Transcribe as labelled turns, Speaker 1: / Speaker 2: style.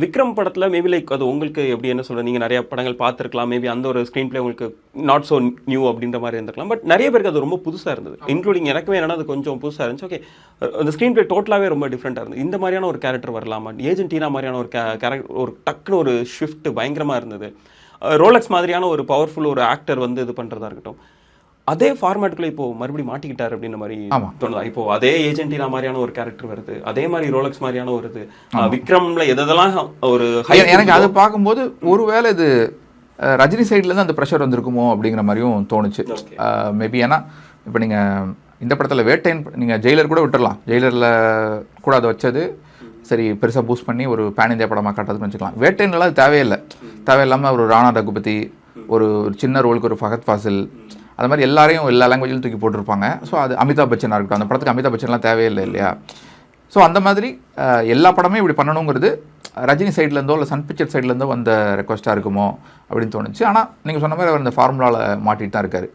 Speaker 1: விக்ரம் படத்தில் maybe like அது உங்களுக்கு எப்படி என்ன சொல்கிறது, நீங்கள் நிறைய படங்கள் பார்த்துருக்கலாம், மேபி அந்த ஒரு ஸ்க்ரீன் பிளே உங்களுக்கு நாட் ஸோ நியூ அப்படின்ற மாதிரி இருந்திருக்கலாம். பட் நிறைய பேருக்கு அது ரொம்ப புதுசாக இருந்தது, இன்க்ளூடிங் எனக்குமே என்னன்னா அது கொஞ்சம் புதுசாக இருந்துச்சு. ஓகே, அந்த ஸ்க்ரீன் பிளே டோட்டலாகவே ரொம்ப டிஃப்ரெண்ட்டாக இருந்தது. இந்த மாதிரியான ஒரு கேரக்டர் வரலாமா, ஏஜென்ட் டீனா மாதிரியான ஒரு கேரக்டர், ஒரு டக்குன்னு ஒரு ஷிஃப்ட் பயங்கரமாக இருந்தது. ரோலக்ஸ் மாதிரியான ஒரு பவர்ஃபுல் ஒரு ஆக்டர் வந்து இது பண்ணுறதா இருக்கட்டும், அதே ஃபார்மேட்டுக்குள்ள இப்போ மறுபடியும் மாட்டிக்கிட்டார் அப்படின்ற மாதிரி தோணுதா? இப்போ அதே ஏஜென்டினா மாதிரியான ஒரு கேரக்டர் வருது, அதே மாதிரி ரோலக்ஸ் மாதிரியான ஒரு இது, விக்ரம்ல எதெல்லாம் ஒரு
Speaker 2: எனக்கு அதை பார்க்கும்போது ஒருவேளை இது ரஜினி சைட்லேருந்து அந்த ப்ரெஷர் வந்திருக்குமோ அப்படிங்கிற மாதிரியும் தோணுச்சு. மேபி ஏன்னா இப்போ நீங்கள் இந்த படத்தில் வேட்டைன் நீங்கள் ஜெயிலர் கூட விட்டுடலாம், ஜெயிலரில் கூட அதை வச்சது சரி பெருசாக பூஸ்ட் பண்ணி ஒரு பேன் இந்தியா படமாக காட்டுறதுன்னு வச்சுக்கலாம். வேட்டைன்லாம் அது தேவையில்லாமல் ஒரு ராணா ரகுபதி, ஒரு சின்ன ரோலுக்கு ஒரு ஃபஹத் ஃபாசில், அது மாதிரி எல்லாரையும் எல்லா லாங்குவேஜிலும் தூக்கி போட்டிருப்பாங்க. ஸோ அது அமிதாப் பச்சனாக இருக்கட்டும், அந்த படத்துக்கு அமிதாப் பச்சன்லாம் தேவையில்லை இல்லையா? ஸோ அந்த மாதிரி எல்லா படமே இப்படி பண்ணணுங்கிறது ரஜினி சைட்லேருந்தோ இல்லை சன் பிக்சர் சைட்லேருந்தோ வந்த ரெக்வஸ்ட்டாக இருக்குமோ அப்படின்னு தோணுச்சு. ஆனால் நீங்கள் சொன்ன மாதிரி அவர் இந்த ஃபார்முலாவில் மாட்டிட்டு தான் இருக்காரு.